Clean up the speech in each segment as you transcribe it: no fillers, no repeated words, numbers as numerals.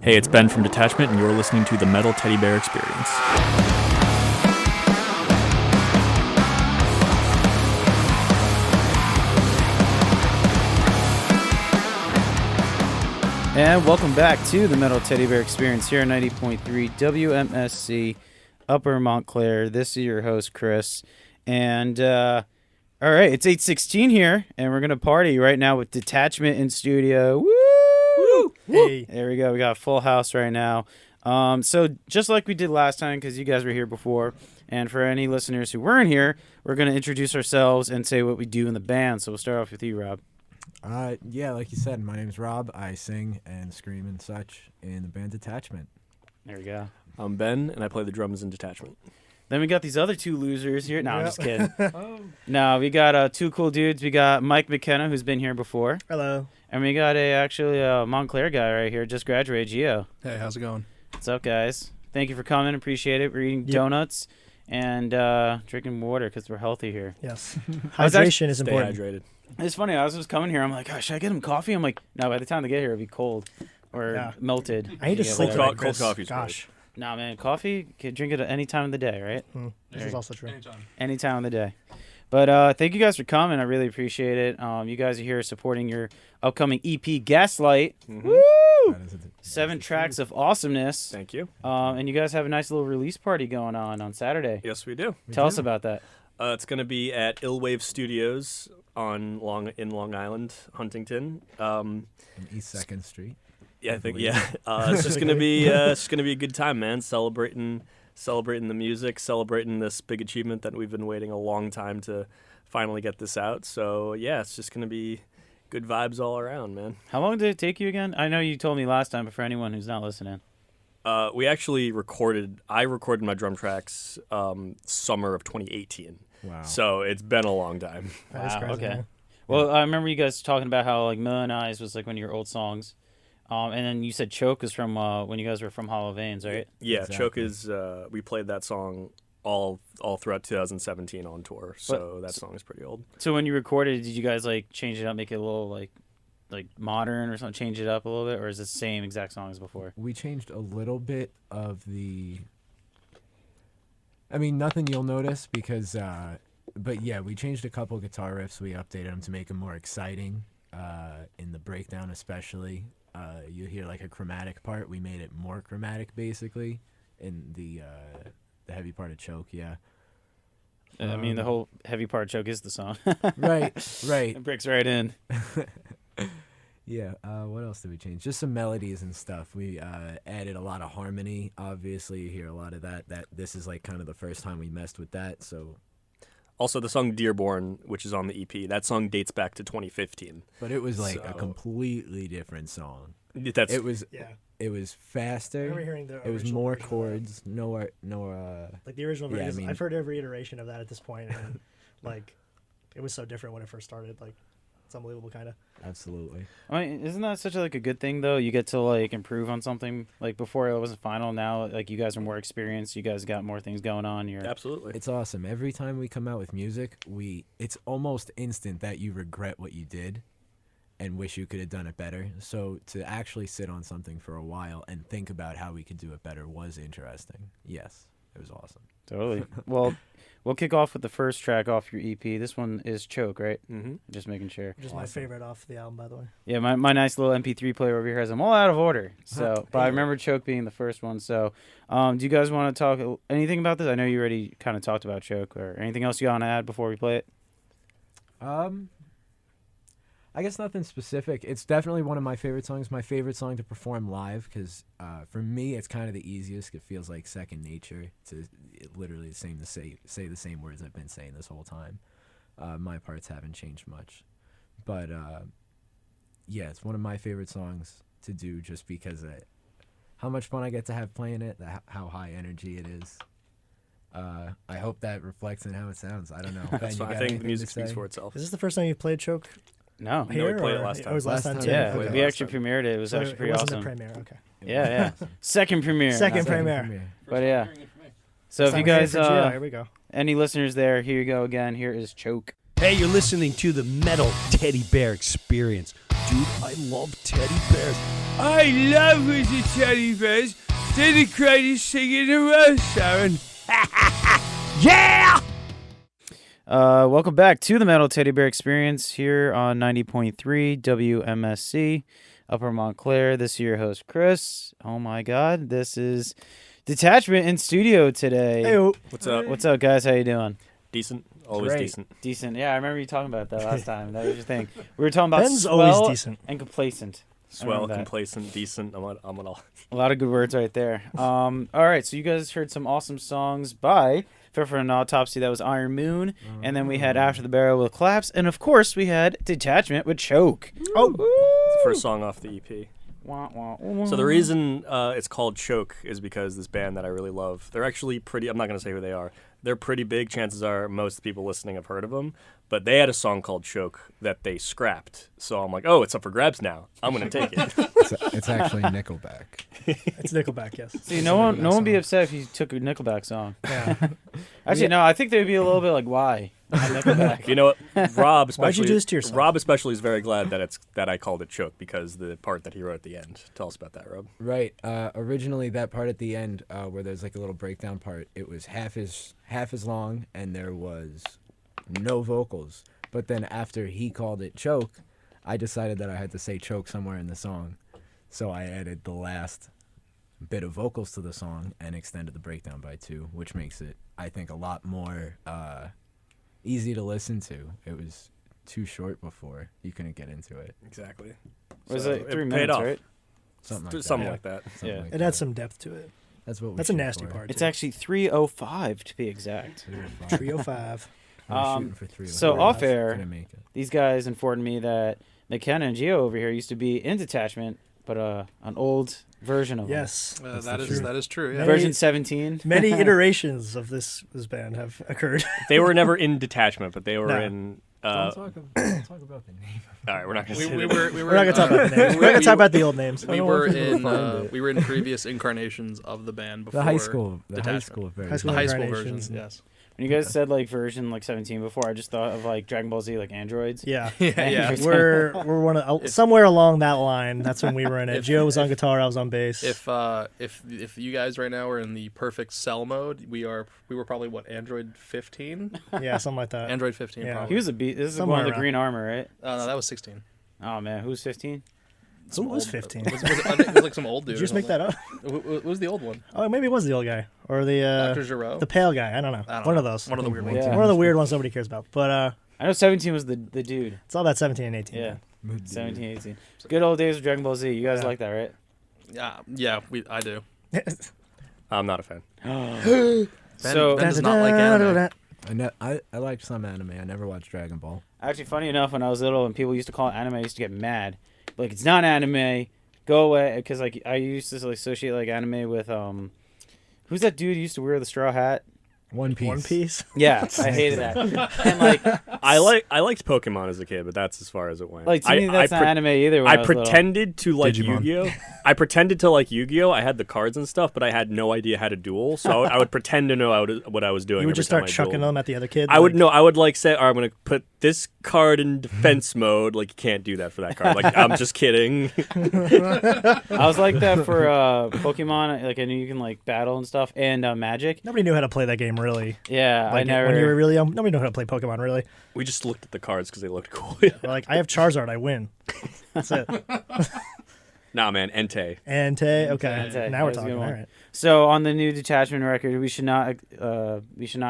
Hey, it's Ben from Detachment, and you're listening to the Metal Teddy Bear Experience. And welcome back to the Metal Teddy Bear Experience here on 90.3 WMSC Upper Montclair. This is your host, Chris. And, all right, it's 8:16 here, and we're going to party right now with Detachment in studio. Woo! Hey. There we go. We got a full house right now. So just like we did last time, because you guys were here before, and for any listeners who weren't here, we're going to introduce ourselves and say what we do in the band. So we'll start off with you, Rob. Yeah, like you said, my name's Rob. I sing and scream and such in the band Detachment. There we go. I'm Ben, and I play the drums in Detachment. Then we got these other two losers here. No, I'm Yep. just kidding. No, we got two cool dudes. We got Mike McKenna, who's been here before. Hello. And we got a Montclair guy right here, just graduated, Gio. Hey, how's it going? What's up, guys? Thank you for coming. Appreciate it. We're eating donuts and drinking water because we're healthy here. Yes. was Hydration is Stay important. hydrated. It's funny. I was just coming here. I'm like, oh, should I get him coffee? I'm like, no, by the time they get here, it'll be cold or melted. I need to Yeah, sleep whatever. tonight, cold Chris. coffee's Gosh. Nah, man, coffee, can drink it at any time of the day, right? This is also true. Any time of the day. But thank you guys for coming. I really appreciate it. You guys are here supporting your upcoming EP, Gaslight. Mm-hmm. Woo! That is 7 tracks of awesomeness. Thank you. And you guys have a nice little release party going on Saturday. Yes, we do. Tell us about that. It's going to be at Illwave Studios in Long Island, Huntington. in East 2nd Street. Yeah, I think believe. it's just gonna be a good time, man. Celebrating the music, celebrating this big achievement that we've been waiting a long time to finally get this out. So yeah, it's just gonna be good vibes all around, man. How long did it take you again? I know you told me last time, but for anyone who's not listening. We actually recorded my drum tracks summer of 2018. Wow. So it's been a long time. That is crazy, okay. man. Well, I remember you guys talking about how like Million Eyes was like one of your old songs. And then you said Choke was from when you guys were from Hollow Veins, right? Yeah, Exactly. Choke is we played that song all throughout 2017 on tour. So that song is pretty old. So when you recorded, did you guys like change it up, make it a little like modern or something, change it up a little bit, or is it the same exact song as before? We changed a little bit of nothing you'll notice because, but yeah, we changed a couple guitar riffs. We updated them to make them more exciting in the breakdown especially. You hear like a chromatic part. We made it more chromatic basically in the heavy part of Choke, yeah. I mean, the whole heavy part Choke is the song. Right. It breaks right in. Yeah, what else did we change? Just some melodies and stuff. We added a lot of harmony. Obviously, you hear a lot of that. This is like kind of the first time we messed with that. So, Also, the song Dearborn, which is on the EP, that song dates back to 2015. but it was like a So- completely different song. That's It was Yeah. it was I faster. remember hearing the It was original more version of chords. No. that. Like the original Yeah, I version. mean- I've heard every iteration of that at this point, and like it was so different when it first started. Like it's unbelievable, kind of. Absolutely. I mean, isn't that such a good thing though? You get to like improve on something. Like before it wasn't final. Now like you guys are more experienced. You guys got more things going on. You're absolutely. It's awesome. Every time we come out with music, it's almost instant that you regret what you did and wish you could have done it better. So to actually sit on something for a while and think about how we could do it better was interesting. Yes, it was awesome. totally. Well, we'll kick off with the first track off your EP. This one is Choke, right? Mm-hmm. Just making sure. Which is my favorite off the album, by the way. Yeah, my nice little MP3 player over here has them all out of order. So, but I remember Choke being the first one. So, do you guys want to talk anything about this? I know you already kind of talked about Choke, or anything else you want to add before we play it? I guess nothing specific. It's definitely one of my favorite songs. My favorite song to perform live because for me, it's kind of the easiest. It feels like second nature to literally say the same words I've been saying this whole time. My parts haven't changed much, but yeah, it's one of my favorite songs to do just because of how much fun I get to have playing it, how high energy it is. I hope that reflects in how it sounds. I don't know. Ben, That's you fine. I got think the anything music to speaks say? for itself. Is this the first time you've played Choke No. No, here? we played it or- last time. Oh, it was last Last time time, too. Yeah, Okay. we actually premiered it. It was So actually pretty it wasn't awesome. the premiere. Okay. Yeah. Second premiere. Second not premiere. But yeah. So if you Time here guys, for Gio. Here we go. any listeners there, here you go again. Here is Choke. Hey, you're listening to the Metal Teddy Bear Experience. Dude, I love teddy bears. I love the teddy bears. They're the greatest thing in the world, Sharon. Yeah! Welcome back to the Metal Teddy Bear Experience here on 90.3 WMSC, Upper Montclair. This is your host, Chris. Oh my God, this is Detachment in studio today. Hey, What's up? What's up, guys? How you doing? Decent. Always Great. decent. Decent. Yeah, I remember you talking about that last time. That was your thing. We were talking about Ben's swell always decent. and complacent. Swell, remember that. complacent, decent. I'm on all. A lot of good words right there. All right, so you guys heard some awesome songs by Fair for an Autopsy. That was Iron Moon. And then we had After the Barrel with Collapse. And, of course, we had Detachment with Choke. Oh, it's the first song off the EP. Wah, wah, wah. So the reason it's called Choke is because this band that I really love, they're actually pretty, I'm not going to say who they are. They're pretty big. Chances are most people listening have heard of them. But they had a song called Choke that they scrapped. So I'm like, oh, it's up for grabs now. I'm going to take it. It's actually Nickelback. It's Nickelback, yes. See, no one be upset if you took a Nickelback song. Yeah. Actually, no, I think they'd be a little bit like, why? On Nickelback. You know what? Rob especially, Why'd you do this to yourself? Rob especially is very glad that I called it Choke because the part that he wrote at the end. Tell us about that, Rob. Right. Originally, that part at the end, where there's like a little breakdown part, it was half as long, and there was no vocals. But then after he called it Choke, I decided that I had to say choke somewhere in the song, so I added the last bit of vocals to the song and extended the breakdown by 2, which makes it, I think, a lot more easy to listen to. It was too short before. You couldn't get into it. Exactly. Was So it 3 paid minutes, off. right? Something like that. Something like that. Something Yeah. like It that. adds some depth to it. That's what. That's a nasty part. It's actually 3:05 to be exact. 305. Shooting for 3. So off air, Didn't make it. these guys informed me that McKenna and Gio over here used to be in Detachment, but an old version of them. Yes. That is true. Yeah. Version 17. Many iterations of this band have occurred. They were never in Detachment, but they were No. in. Don't talk about the name. All right, we're not going to say We that. were We're not gonna talk about the names. We're not gonna talk about the old names. we were in previous incarnations of the band before The high school Detachment. version. High school The high school incarnations. versions. Yes. When you guys said like version like 17 before, I just thought of like Dragon Ball Z, like androids. Yeah. Yeah. We're one of somewhere along that line. That's when we were in it. Gio was on guitar, I was on bass. If you guys right now are in the perfect cell mode, we were probably what, Android 15? Yeah, something like that. Android 15 Yeah. He probably. was a beat. This is the Somewhere one with the around. green armor, right? No, that was 16. Oh man, who's 15? Who was 15? Was it, I think it was like some old dude. Did you just make that up? What was the old one? Oh, maybe it was the old guy or the Dr. Giro? the pale guy. I don't know. I don't One know. of those. One of the weird ones. Yeah. One of the weird ones nobody cares about. But I know 17 was the dude. it's all about 17 and 18. Yeah, Mood 17, 18. Good old days of Dragon Ball Z. You guys Yeah. like that, right? Yeah, I do. I'm not a fan. Ben So does not like anime. I liked some anime. I never watched Dragon Ball. actually, funny enough, when I was little and people used to call it anime, I used to get mad. Like, it's not anime. Go away. Because like I used to like associate like anime with who's that dude who used to wear the straw hat? One Piece. One Piece. Yeah, I hated that. And like I liked Pokemon as a kid, but that's as far as it went. to me, that's not anime either. When I was little. pretended to like Digimon. Yu-Gi-Oh. I pretended to like Yu-Gi-Oh. I had the cards and stuff, but I had no idea how to duel. So I would pretend to know what I was doing. You would every just time start I chucking dueled. them at the other kid. I would I would like say, all right, I'm gonna put this card in defense mode. Like you can't do that for that card. Like I'm just kidding. I was like that for Pokemon. Like I knew you can like battle and stuff, and Magic. Nobody knew how to play that game really. Yeah, Like I never. when you were really young, nobody knew how to play Pokemon really. We just looked at the cards because they looked cool. They're like, I have Charizard, I win. That's it. Nah, man, Entei. Okay. Entei. Now we're That was a good talking. All one. right. So on the new Detachment record, we should not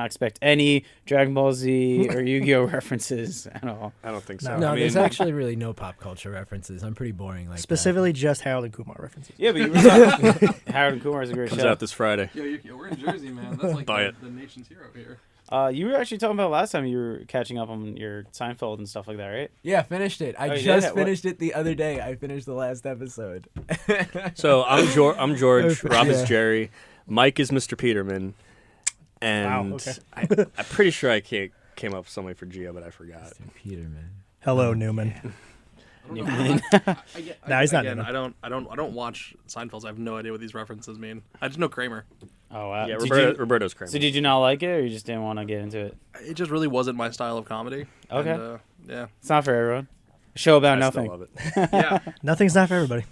expect any Dragon Ball Z or Yu-Gi-Oh references at all. I don't think so. No. No, I mean, there's actually really no pop culture references. I'm pretty boring like Specifically, just Harold and Kumar references. Yeah, but you were talking. Harold and Kumar is a great comes show. out this Friday. Yo, we're in Jersey, man. That's like Buy it. the nation's hero here. You were actually talking about last time you were catching up on your Seinfeld and stuff like that, right? Yeah, finished it. I Oh, you just did? What- finished it the other day. I finished the last episode. So I'm George. Rob is Yeah. Jerry. Mike is Mr. Peterman. And Wow, okay. I'm pretty sure I came up with something for Gio, but I forgot. Peterman. Hello, Newman. You mean? No, he's not Again, in it. I don't watch Seinfeld. So I have no idea what these references mean. I just know Kramer. Oh wow. Yeah, Did Roberto's Kramer. So did you not like it, or you just didn't want to get into it? It just really wasn't my style of comedy. Okay. And, yeah. It's not for everyone. A show about I still nothing. love it. Yeah. Nothing's not for everybody.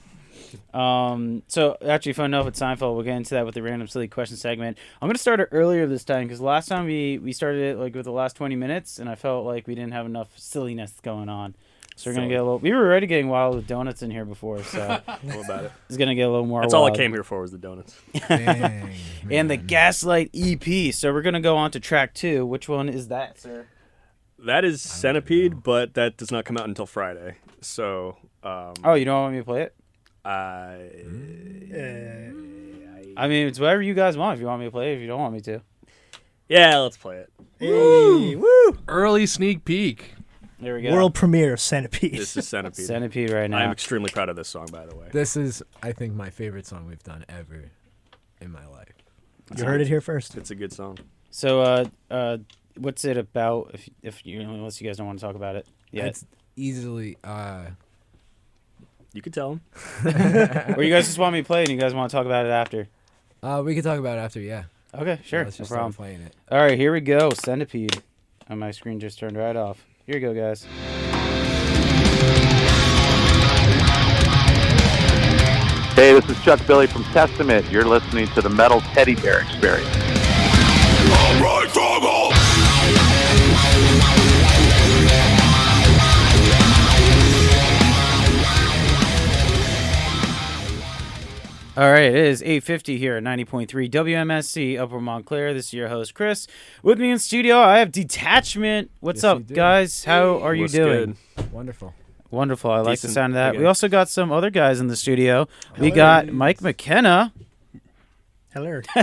So actually, fun enough with Seinfeld. We'll get into that with the random silly question segment. I'm gonna start it earlier this time because last time we started it like with the last 20 minutes, and I felt like we didn't have enough silliness going on. So we're gonna get a little. We were already getting wild with donuts in here before, so What about it? it's gonna get a little more. That's all I wild. came here for was the donuts. Dang, And the man. Gaslight EP. So we're gonna go on to track 2. Which one is that, sir? That is Centipede, but that does not come out until Friday. So, Oh, you don't want me to play it? I I mean, it's whatever you guys want. If you want me to play it, if you don't want me to. yeah, let's play it. Woo! Early sneak peek. There we go. World premiere of Centipede. This is Centipede. Centipede right I'm now. extremely proud of this song, by the way. This is, I think, my favorite song we've done ever in my life. You heard it here first. It's a good song. So, what's it about? If you, unless you guys don't want to talk about it. Yeah. It's easily. You could tell him. Or you guys just want me to play it and you guys want to talk about it after? We can talk about it after. Yeah. Okay, sure. Let's No just problem. start playing it. All right, here we go. Centipede. And my screen just turned right off. Here you go, guys. Hey, this is Chuck Billy from Testament. You're listening to the Metal Teddy Bear Experience. All right, it is 8:50 here at 90.3 WMSC Upper Montclair. This is your host, Chris. With me in studio, I have Detachment. What's Yes, up, you do. guys? How are you What's doing? good? Wonderful. Wonderful. I like the Decent. sound of that. Okay. We also got some other guys in the studio. We got Mike McKenna. Hello. We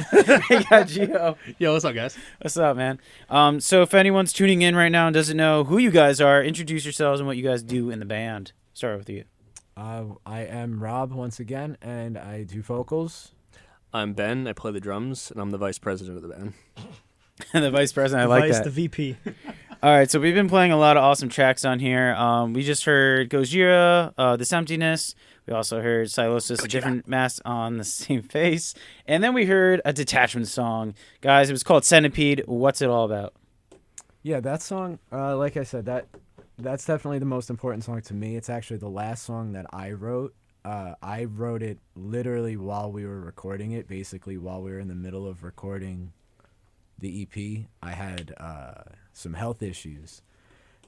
got Gio. Yo, what's up, guys? What's up, man? So if anyone's tuning in right now and doesn't know who you guys are, introduce yourselves and what you guys do in the band. Start with you. I am Rob once again, and I do vocals. I'm Ben. I play the drums, and I'm the vice president of the band. The vice president. I like Vice, that. the VP. All right, so we've been playing a lot of awesome tracks on here. We just heard Gojira, This Emptiness. We also heard Silosis, A Different Mask on the Same Face. And then we heard a Detachment song. Guys, it was called Centipede. What's it all about? Yeah, that song. Like I said, that's definitely the most important song to me. It's actually the last song that I wrote. I wrote it literally while we were recording it. Basically, while we were in the middle of recording the EP, I had some health issues,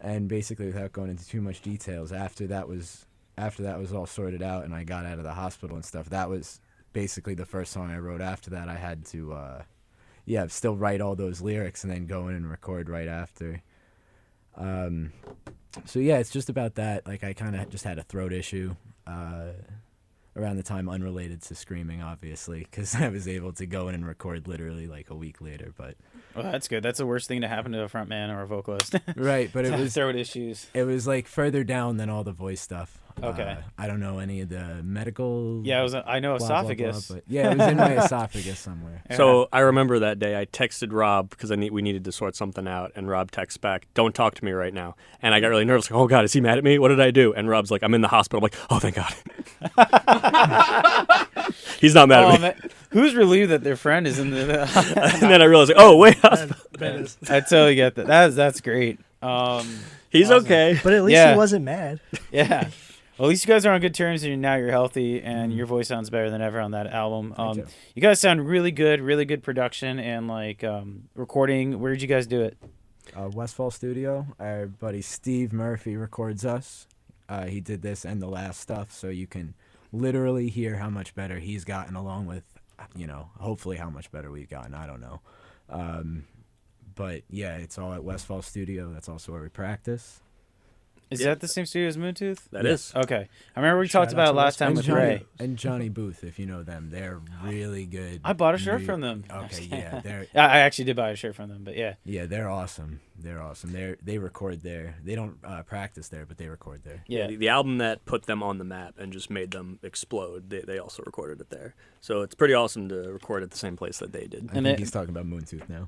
and basically, without going into too much details, after that was all sorted out, and I got out of the hospital and stuff. That was basically the first song I wrote. After that, I had to, still write all those lyrics and then go in and record right after. So yeah, it's just about that. Like, I kind of just had a throat issue around the time, unrelated to screaming, obviously, because I was able to go in and record literally like a week later. But Well, that's good. That's the worst thing to happen to a front man or a vocalist. right, but it was throat issues. it was like further down than all the voice stuff. Okay. I don't know any of the medical. Yeah, I know blah, blah, blah, esophagus. but yeah, it was in my esophagus somewhere. So I remember that day I texted Rob because we needed to sort something out, and Rob texts back, "Don't talk to me right now." And I got really nervous, like, "Oh God, is he mad at me? What did I do?" And Rob's like, "I'm in the hospital." I'm like, "Oh, thank God." He's not mad at me. Man, who's relieved that their friend is in the? And then I realized, like, oh wait, Ben is. I totally get that. That's great. he's Awesome. okay. But at least Yeah. he wasn't mad. Yeah. Well, at least you guys are on good terms, and now you're healthy, and your voice sounds better than ever on that album. Thank you. You guys sound really good production, and like recording. Where did you guys do it? Westfall Studio. Our buddy Steve Murphy records us. He did this and the last stuff, so you can literally hear how much better he's gotten, along with, hopefully how much better we've gotten. I don't know. But yeah, it's all at Westfall Studio. That's also where we practice. Is Yeah. that the same studio as Moontooth? That is. Okay. I remember we Shout talked out about to it last time And with Johnny, Ray. and Johnny Booth, if you know them. They're really good. I bought a shirt from them. Okay, yeah, they're I actually did buy a shirt from them, but yeah. yeah, they're awesome. They're awesome. They record there. They don't practice there, but they record there. Yeah. The album that put them on the map and just made them explode, they also recorded it there. So it's pretty awesome to record at the same place that they did. I And think it- he's talking about Moontooth now.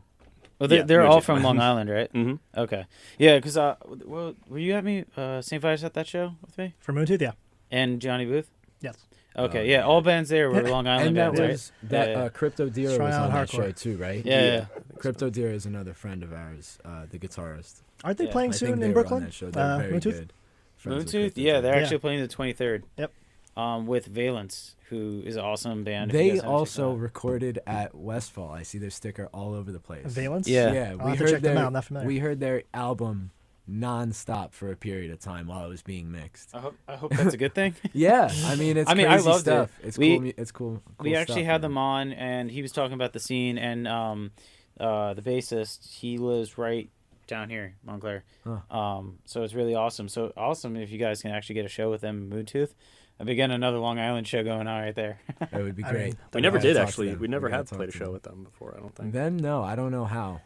Well, Yeah, they're all Moon Tooth. from Long Island, right? Mm-hmm. Okay. Yeah, because well, were you at me St. Vitus at that show with me For Moon Tooth, yeah. and Johnny Booth? Yes. Okay, yeah, all bands there were Long Island And that bands, was right? that Yeah. Crypto Deer Strong was on Island that Hardcore. show too, right? Yeah. Crypto Deer is another friend of ours, the guitarist. Aren't they Yeah, playing I think soon they in were on Brooklyn? that show. They're very Moon Tooth? good. Friends Moon with Tooth, Crypto yeah, Deer. they're Yeah. actually playing the 23rd. Yep. With Valence, who is an awesome band. if you They guys haven't checked also them out. recorded at Westfall. I see their sticker all over the place. Valence? Yeah. Yeah, I'll have to check them out. I'm not familiar. we heard their album non-stop for a period of time while it was being mixed. I hope that's a good thing. Yeah, I mean it's I mean, I crazy loved it. stuff. It's We- cool. It's cool. We cool actually stuff, had man. them on, and he was talking about the scene, and the bassist, he lives right down here, Montclair. Huh. So it's really awesome. So awesome if you guys can actually get a show with them, Moon Tooth. I've begun another Long Island show going on right there. That would be I great. mean, We never gotta did talk to actually. them. We never gotta have talk played a to show them. with them before. I don't think. Them, no, I don't know how.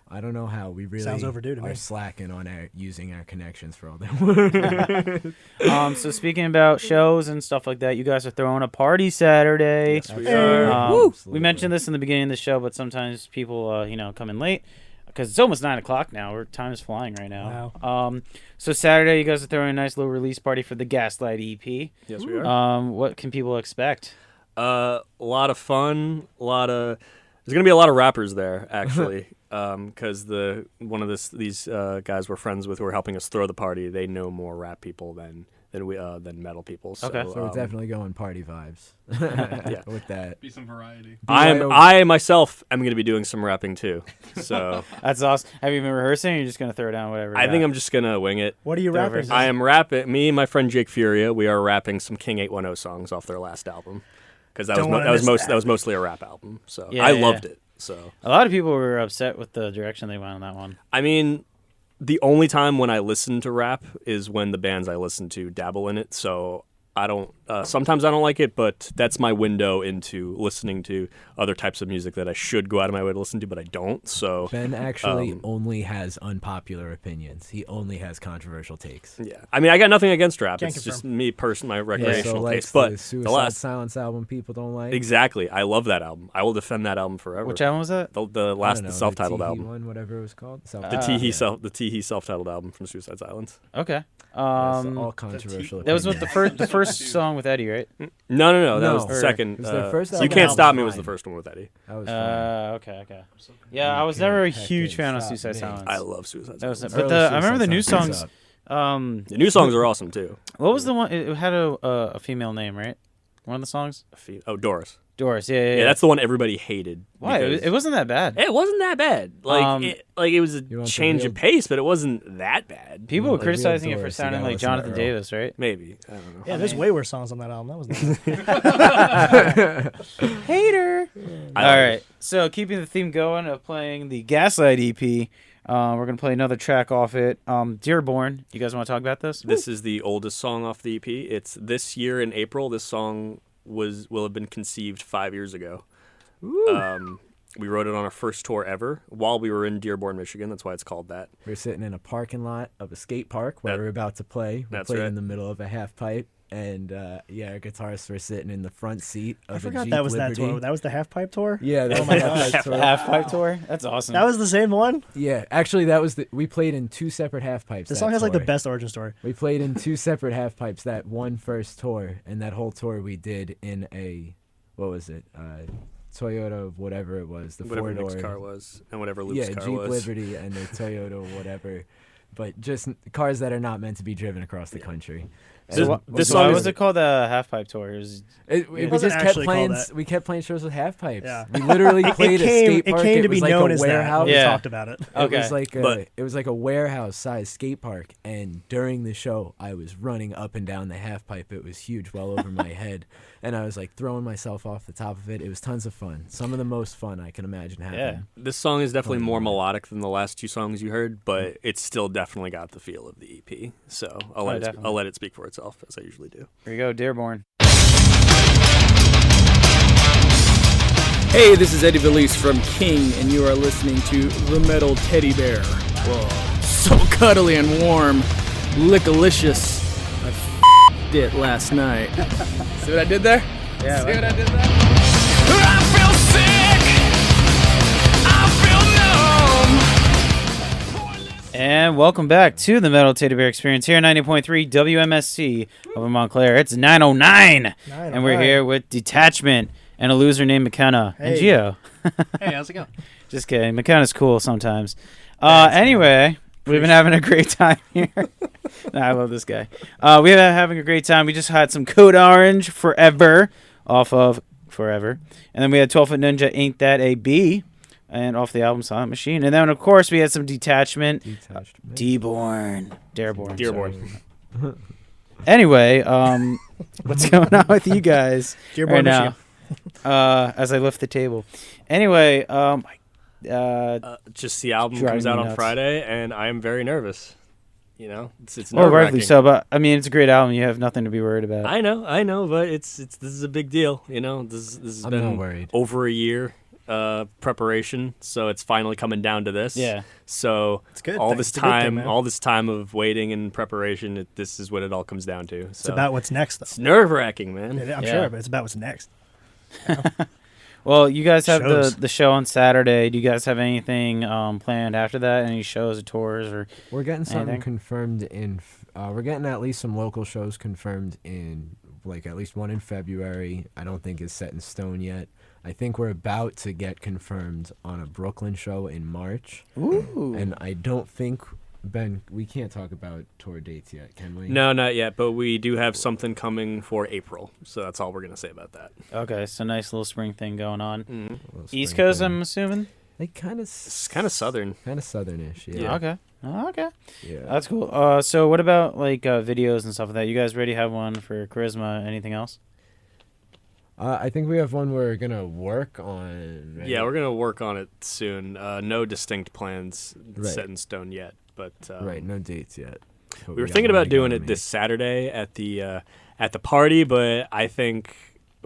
We really Sounds overdue to are me. slacking on using our connections for all that. So speaking about shows and stuff like that, you guys are throwing a party Saturday. Yes, we are. We mentioned this in the beginning of the show, but sometimes people, come in late because it's almost 9 o'clock now. Time is flying right now. Wow. So Saturday, you guys are throwing a nice little release party for the Gaslight EP. Yes, we are. What can people expect? A lot of fun. There's gonna be a lot of rappers there actually, because these guys we're friends with who are helping us throw the party. They know more rap people than metal people. So, Okay. So we're definitely going party vibes. Yeah. With that. Be some variety. I myself am gonna be doing some rapping too. So That's awesome. Have you been rehearsing, or you're just going to throw down whatever? I think I'm just gonna wing it. What are you They're rapping? I am rapping. Me and my friend Jake Furia, we are rapping some King 810 songs off their last album, because Don't wanna miss that. that was mostly a rap album. So Yeah, I yeah. loved it. So a lot of people were upset with the direction they went on that one. I mean, the only time when I listen to rap is when the bands I listen to dabble in it. So I don't. Sometimes I don't like it, but that's my window into listening to other types of music that I should go out of my way to listen to, but I don't. So Ben actually only has unpopular opinions. He only has controversial takes. yeah, I mean, I got nothing against rap. Can't It's confirm. just me personally, my So recreational like taste. But the Suicide the last Silence album people don't like. exactly, I love that album. I will defend that album forever. Which album was that? The I last don't know, self-titled the Teehee album. one, whatever it was called. The Teehee self-titled album from Suicide Silence. Okay. all controversial. That was with opinions. the first song with Eddie, right? No. That No. was the Or- second. it was their first You album. Can't That Stop was Me was the fine. first one with Eddie. That was fine. Okay. Yeah, I was You never a can't huge fan of stop Suicide me. Silence. I love Suicide That was, Silence. but Early I remember the new Suicide songs. Silence. The new songs are awesome too. What was the one? It had a female name, right? One of the songs. Doris. Doris. Yeah. Yeah, that's the one everybody hated. Why? because- It wasn't that bad. It wasn't that bad. It was a You want the change real- in pace, but it wasn't that bad. People were Like real criticizing it for Doris, you sounding gotta like listen to Jonathan Earl. Davis, right? Maybe. I don't know. Yeah, there's way worse songs on that album. That was nice. Hater. I All love right. So keeping the theme going of playing the Gaslight EP, we're gonna play another track off it. Dearborn. You guys want to talk about this? This is the oldest song off the EP. It's this year in April. This song will have been conceived 5 years ago. We wrote it on our first tour ever while we were in Dearborn, Michigan. That's why it's called that. We're sitting in a parking lot of a skate park where That- we're about to play. We're that's playing right. in the middle of a half pipe, and our guitarists were sitting in the front seat of I a forgot Jeep that was Liberty. that tour. That was the half pipe tour. Yeah, that Oh was my the half gosh. pipe tour. Half pipe tour. That's awesome. That was the same one. Yeah, actually, that was we played in two separate half pipes. The that song has like the tour. best origin story. We played in two separate half pipes that one first tour, and that whole tour we did in a, what was it? Toyota, whatever it was, the Whatever four-door. Nick's car was and whatever Luke's Yeah, car Jeep was. Liberty and the Toyota, whatever. But just cars that are not meant to be driven across the country. So This so song why is- was it called a half pipe tour? It was, We wasn't just kept actually playing. called that. We kept playing shows with half pipes. Yeah. We literally played a skate park. It came to be was like known a as that. warehouse. We Yeah. talked about it. Okay. It was like But- it was like a warehouse-sized skate park, and during the show, I was running up and down the half pipe. It was huge, well over my head, and I was like throwing myself off the top of it. It was tons of fun. Some of the most fun I can imagine having. Yeah. This song is definitely more melodic than the last two songs you heard, but it's still definitely got the feel of the EP. So I'll definitely. let it speak for itself, as I usually do. here you go, Dearborn. Hey, this is Eddie Valise from King, and you are listening to The Metal Teddy Bear. Whoa, so cuddly and warm. Lickalicious. I f***ed it last night. See what I did there? Yeah. See what I did there? I feel sick. I feel numb. And welcome back to the Metal Teddy Bear Experience here, 90.3 WMSC over Montclair. It's 9:09, and we're here with Detachment and a loser named McKenna and Gio. Hey, how's it going? Just kidding. McKenna's cool sometimes. Anyway, we've been having a great time here. I love this guy. We've been having a great time. We just had some Code Orange Forever off of Forever, and then we had 12 Foot Ninja Ain't That a B. And off the album Silent Machine. And then, of course, we had some Detachment. Dearborn. Anyway, what's going on with you guys right now? As I lift the table. Anyway, just the album comes out on Friday, and I am very nervous. You know, it's rightfully so. But I mean, it's a great album. You have nothing to be worried about. I know, but this is a big deal. You know, this has been over a year. Preparation, so it's finally coming down to this. Yeah. So it's good. All this time of waiting and preparation, this is what it all comes down to. So it's about what's next, though. It's nerve-wracking, man. I'm sure, but it's about what's next. Well, you guys have the show on Saturday. Do you guys have anything planned after that? Any shows or tours or? We're getting something anything? Confirmed in. We're getting at least some local shows confirmed in, like at least one in February. I don't think it's set in stone yet. I think we're about to get confirmed on a Brooklyn show in March. Ooh. And I don't think, Ben, we can't talk about tour dates yet, can we? No, not yet, but we do have something coming for April. So that's all we're going to say about that. Okay, so nice little spring thing going on. Mm-hmm. East Coast, I'm assuming? It's kind of southern. Kind of southernish, yeah. Okay. Yeah. That's cool. So what about like videos and stuff like that? You guys already have one for Charisma. Anything else? I think we have one we're going to work on. Right? Yeah, we're going to work on it soon. No distinct plans set in stone yet. But right, no dates yet. We were thinking about doing it this Saturday at the party, but I think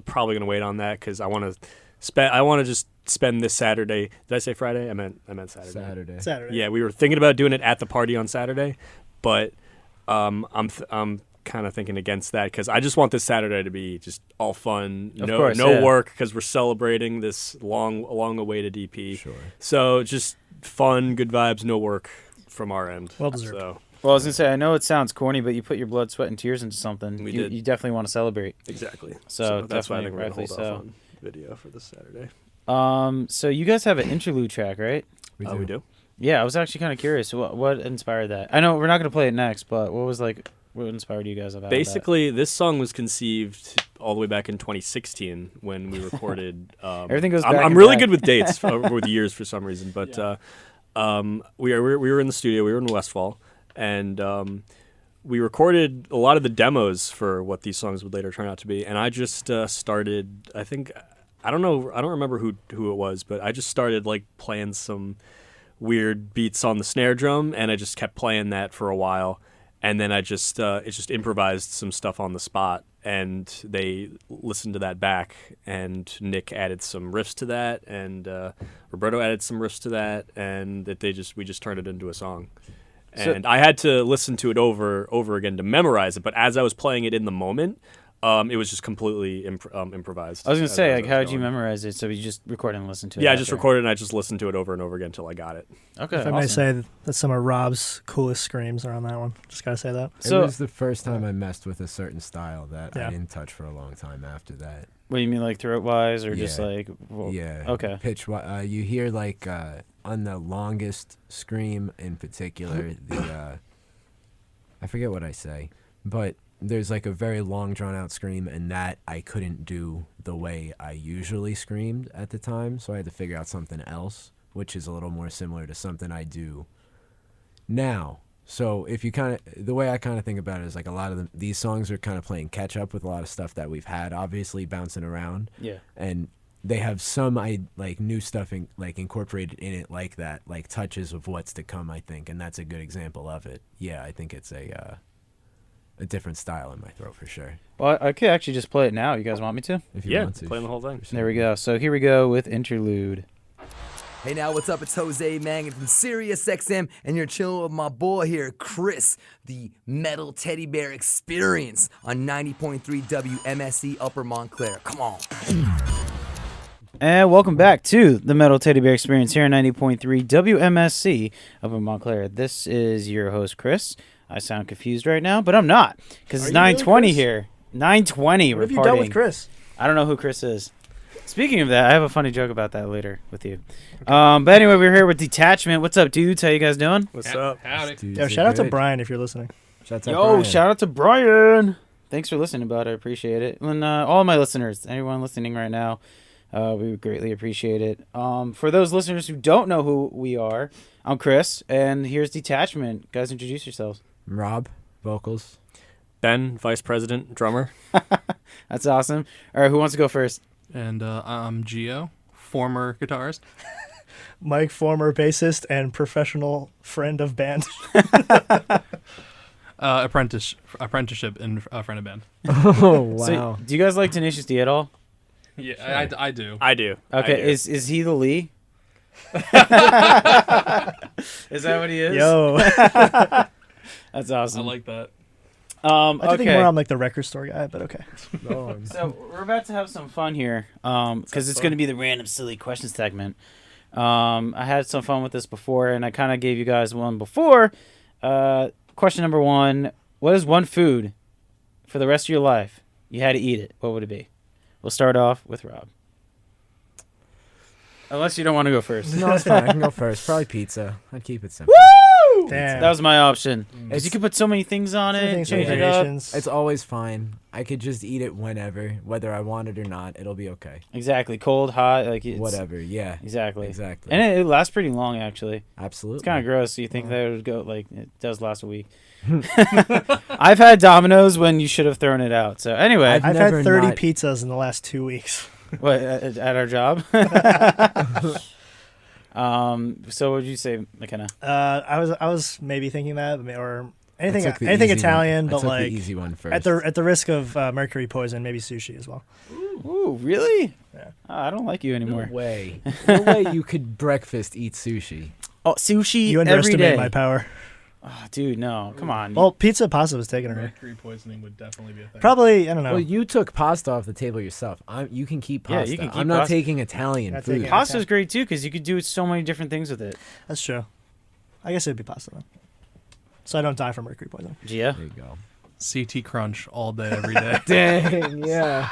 probably going to wait on that because I want to just spend this Saturday. Did I say Friday? I meant Saturday. Saturday. Yeah, we were thinking about doing it at the party on Saturday, but I'm kind of thinking against that because I just want this Saturday to be just all fun, no work because we're celebrating this long-awaited EP. Sure. So just fun, good vibes, no work from our end. Well deserved. So. Well, I was gonna say, I know it sounds corny, but you put your blood, sweat, and tears into something. You definitely want to celebrate. Exactly. So that's why I think we're rightfully gonna hold off on video for this Saturday. So you guys have an interlude track, right? We do. Yeah, I was actually kind of curious. What inspired that? I know we're not gonna play it next, but what inspired you guys about Basically, this song was conceived all the way back in 2016 when we recorded. Everything goes back. I'm really good with dates with years for some reason, but we were in the studio. We were in Westfall, and we recorded a lot of the demos for what these songs would later turn out to be. And I just started. I don't remember who it was, but I just started like playing some weird beats on the snare drum, and I just kept playing that for a while. And then I just improvised some stuff on the spot, and they listened to that back. And Nick added some riffs to that, and Roberto added some riffs to that, and we just turned it into a song. And I had to listen to it over again to memorize it. But as I was playing it in the moment, it was just completely improvised. I was gonna say, like, how did you memorize it? So you just recorded and listened to it? Yeah, I just recorded and I just listened to it over and over again until I got it. Okay. If I may say, that's some of Rob's coolest screams are on that one. Just gotta say that. It was the first time I messed with a certain style that I didn't touch for a long time after that. What do you mean, like throat-wise, or just like? Well, yeah. Okay. Pitch. You hear like on the longest scream in particular, I forget what I say, but there's like a very long drawn out scream, and that I couldn't do the way I usually screamed at the time, so I had to figure out something else, which is a little more similar to something I do now. So if you the way I kind of think about it is like a lot of these songs are kind of playing catch up with a lot of stuff that we've had, obviously bouncing around. Yeah. And they have some like new stuff incorporated in it, like that, like touches of what's to come, I think, and that's a good example of it. Yeah, I think it's a different style in my throat for sure. Well, I could actually just play it now. You guys want me to? If you want to. Playing the whole thing. There we go. So here we go with interlude. Hey now, what's up? It's Jose Mangan from SiriusXM, and you're chilling with my boy here, Chris, the Metal Teddy Bear Experience on 90.3 WMSC Upper Montclair. Come on. And welcome back to the Metal Teddy Bear Experience here on 90.3 WMSC up in Montclair. This is your host, Chris. I sound confused right now, but I'm not, because it's 9:20 here. 9:20. What have you done with Chris? I don't know who Chris is. Speaking of that, I have a funny joke about that later with you. But anyway, we're here with Detachment. What's up, dudes? How you guys doing? What's up? Howdy. Yo, shout out to Brian if you're listening. Shout out Yo, Brian. shout out to Brian. Thanks for listening, bud. I appreciate it. And all my listeners, anyone listening right now, we would greatly appreciate it. For those listeners who don't know who we are, I'm Chris, and here's Detachment. Guys, introduce yourselves. Rob, vocals. Ben, vice president, drummer. That's awesome. All right, who wants to go first? And I'm Gio, former guitarist. Mike, former bassist and professional friend of band. Apprenticeship in friend of band. Oh, wow. So, do you guys like Tenacious D at all? Yeah, I do. I do. Okay, I do. is he the Lee? Is that what he is? Yo. That's awesome. I like that. I do think more okay. I'm like the record store guy, but okay. So we're about to have some fun here, because it's going to be the random silly questions segment. I had some fun with this before, and I kind of gave you guys one before. Question number 1: what is one food for the rest of your life you had to eat it? What would it be? We'll start off with Rob. Unless you don't want to go first. No, it's fine. I can go first. Probably pizza. I'd keep it simple. Woo! Damn. That was my option. Because you could put so many things on So it, things, change it up. variations. It's always fine. I could just eat it whenever, whether I want it or not. It'll be okay. Exactly. Cold, hot, like it's, Whatever. Yeah. Exactly. Exactly. And it lasts pretty long, actually. Absolutely. It's kind of gross. You think that it would go, like, it does last a week. I've had Domino's when you should have thrown it out. So anyway, I've I've never had 30 not- pizzas in the last 2 weeks. what, at our job? So what would you say, McKenna? I was maybe thinking that, or anything I took the anything easy one. Italian, I but took like the easy one first. at the risk of mercury poison, maybe sushi as well. Ooh, really? Yeah. I don't like you anymore. No way. No way you could breakfast eat sushi. Oh, sushi You every underestimate day. my power. Oh, dude, no. Come on. Well, pizza pasta was taken already. Mercury poisoning would definitely be a thing. Probably, I don't know. Well, you took pasta off the table yourself. You can keep Yeah, pasta. you can keep I'm not pasta. taking Italian Not food. taking- Pasta's great, too, because you could do so many different things with it. That's true. I guess it'd be pasta then. So I don't die from mercury poison. Gia? There you go. CT crunch all day, every day. Dang, yeah.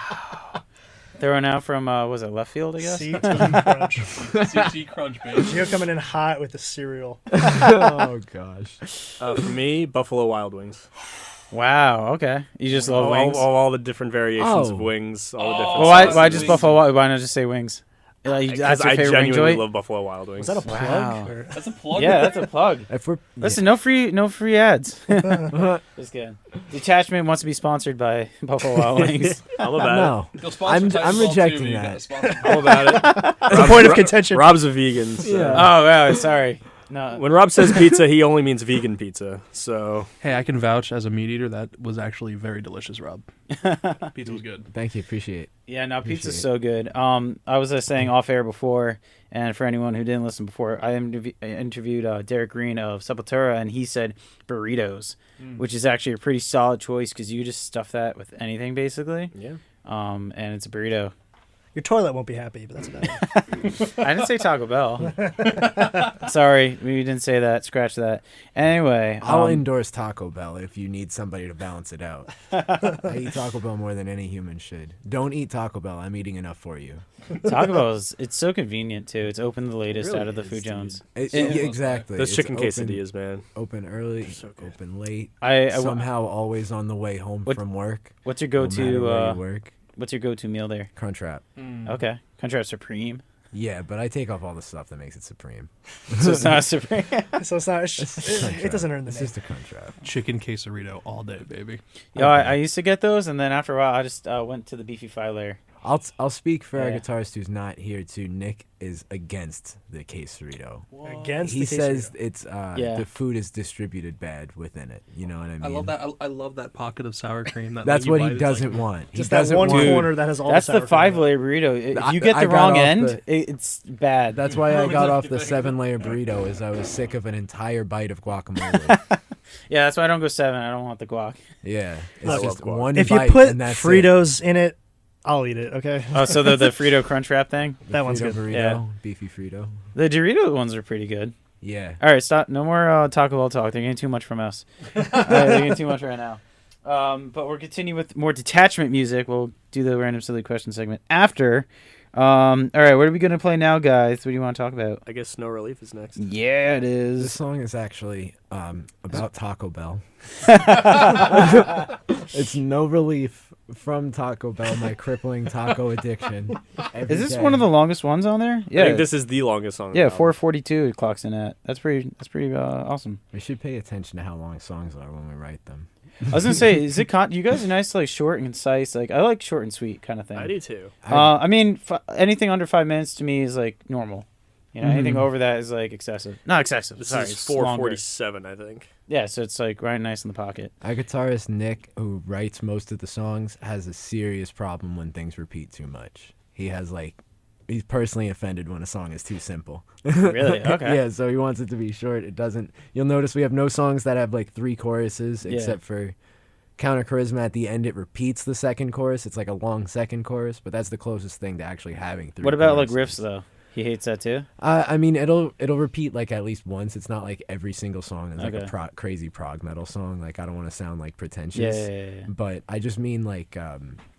Throwing out from, was it left field, I guess? CT crunch. CT crunch, baby. You're coming in hot with the cereal. Oh, gosh. For me, Buffalo Wild Wings. Wow, okay. You just love wings? All the different variations of Oh. wings. All the different Well, why sauces. just Buffalo Wild? Why not just say wings? That's Because your I favorite wing genuinely joint? love Buffalo Wild Wings. Was that a plug? Wow. Or- That's a plug. Yeah, that's a plug. If we're Listen, no free ads. Just kidding. Detachment wants to be sponsored by Buffalo Wild Wings. All about no, I'm rejecting that. it. All about it. That's a point of contention. Rob's a vegan. So. Yeah. Oh, wow, sorry. No. When Rob says pizza, he only means vegan pizza. So Hey, I can vouch as a meat eater that was actually very delicious, Rob. Pizza was good. Thank you, appreciate. Yeah, no, Appreciate pizza's it. so good. I was saying off air before, and for anyone who didn't listen before, I interviewed Derek Green of Sepultura, and he said burritos, which is actually a pretty solid choice because you just stuff that with anything basically. yeah. And it's a burrito. Your toilet won't be happy, but that's about it. I didn't say Taco Bell. Sorry, we didn't say that. Scratch that. Anyway, I'll endorse Taco Bell if you need somebody to balance it out. I eat Taco Bell more than any human should. Don't eat Taco Bell. I'm eating enough for you. Taco Bell it's so convenient too. It's open the latest really out of the is, Food dude. Jones. Yeah, exactly. Those It's chicken open- quesadillas, man. Open early, so good. open late. I Somehow always on the way home What- from work. what's your no matter where go-to? you work. What's your go-to meal there? Crunchwrap. Okay, Crunchwrap Supreme. Yeah, but I take off all the stuff that makes it supreme. So it's not Supreme. So it's not. It's just It Crunchwrap. doesn't earn the It's name. just a Crunchwrap. Chicken quesarito all day, baby. Yo, I used to get those, and then after a while, I just went to the beefy five layer. I'll speak for our Yeah. guitarist who's not here too. Nick is against the quesarito. Against He the says quesadilla. it's Yeah. the food is distributed bad within it. You know what I mean? I love that. I love that pocket of sour cream. That That's like, you what bite, he it's like- doesn't want. He just that doesn't one want. corner that has all That's the the sour cream in it. five-layer burrito. If I- you get I the got wrong off end, the- it's bad. That's why I got off the 7-layer burrito. Is I was sick of an entire bite of guacamole. Yeah, that's why I don't go 7. I don't want the guac. Yeah, it's Look, just guac. one If you bite put and that's it. Fritos in it, I'll eat it. Okay. Oh, so the Frito Crunch Wrap thing? That one's Frito good. Burrito, Yeah. beefy Frito. The Dorito ones are pretty good. Yeah. All right, stop. No more Taco Bell talk. They're getting too much from us. All right, they're getting too much right now. But we'll continue with more Detachment music. We'll do the random silly question segment after. All right, what are we going to play now, guys? What do you want to talk about? I guess No Relief is next. Yeah, it This is. song is actually about Taco Bell. It's No Relief from Taco Bell, my crippling taco addiction. Is this one of the longest ones on there? I Yeah. think this is the longest song. on the Yeah, album. 442 it clocks in at. That's pretty awesome. We should pay attention to how long songs are when we write them. I was gonna say, is it you guys are nice, like short and concise. Like I like short and sweet kind of thing. I do too. I mean, anything under 5 minutes to me is like normal. You know, anything over that is like excessive. Not excessive. This Sorry, is it's longer. 4:47, I think. Yeah, so it's like right nice in the pocket. Our guitarist Nick, who writes most of the songs, has a serious problem when things repeat too much. He has he's personally offended when a song is too simple. Really? Okay. Yeah, so he wants it to be short. It doesn't. You'll notice we have no songs that have like 3 choruses except for Counter Charisma. At the end, it repeats the second chorus. It's like a long second chorus, but that's the closest thing to actually having 3. What about like choruses. riffs though? He hates that too. I mean, it'll repeat like at least once. It's not like every single song is like Okay. a crazy prog metal song. Like I don't want to sound like pretentious. Yeah. But I just mean like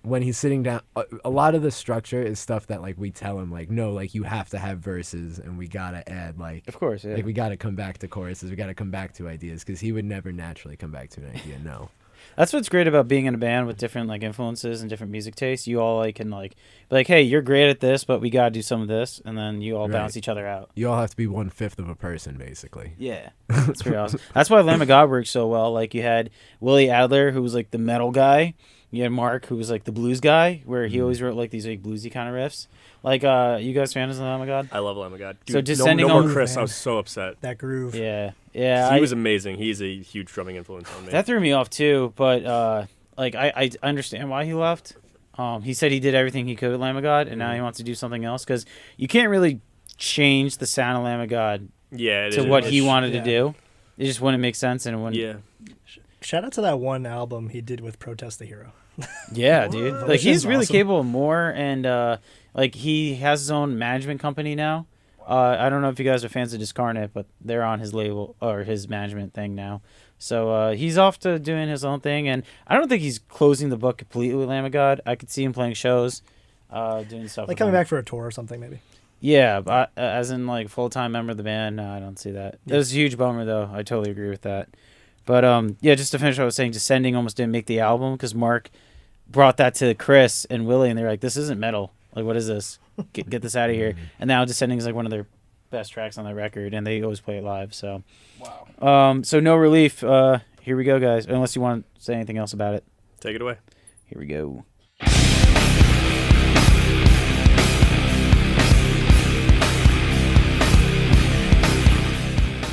when he's sitting down, a lot of the structure is stuff that like we tell him like no, like you have to have verses and we gotta add like Of course, yeah. like we gotta come back to choruses. We gotta come back to ideas because he would never naturally come back to an idea. No. That's what's great about being in a band with different like influences and different music tastes. You all like can like be like, hey, you're great at this, but we gotta do some of this, and then you all bounce Right. each other out. You all have to be 1/5 of a person basically. Yeah, that's pretty awesome. That's why Lamb of God works so well. Like you had Willie Adler, who was like the metal guy. You had Mark, who was like the blues guy, where he always wrote like these like bluesy kind of riffs. Like, you guys fans of Lamb of God? I love Lamb of God. So Dude, descending no more on- Chris. I was so upset. That groove. Yeah, yeah. He was amazing. He's a huge drumming influence on me. That threw me off too, but like I understand why he left. He said he did everything he could at Lamb of God, and now he wants to do something else because you can't really change the sound of Lamb of God yeah, it to is. what he It's- wanted to do. It just wouldn't make sense, and it wouldn't. Yeah. Shout out to that one album he did with Protest the Hero. Yeah, dude. That Like shit's he's really awesome. capable of more, and like he has his own management company now. I don't know if you guys are fans of Discarnate, but they're on his label or his management thing now. So he's off to doing his own thing, and I don't think he's closing the book completely with Lamb of God. I could see him playing shows, doing stuff. Like with coming them. back for a tour or something, maybe. Yeah, but as in like full-time member of the band, no, I don't see that. That was a huge bummer, though. I totally agree with that. But yeah, just to finish what I was saying, Descending almost didn't make the album because Mark brought that to Chris and Willie, and they're like, "This isn't metal. Like, what is this? Get this out of here." And now Descending is like one of their best tracks on that record, and they always play it live. So, wow. So No Relief. Here we go, guys. Unless you want to say anything else about it, Take it away. here we go.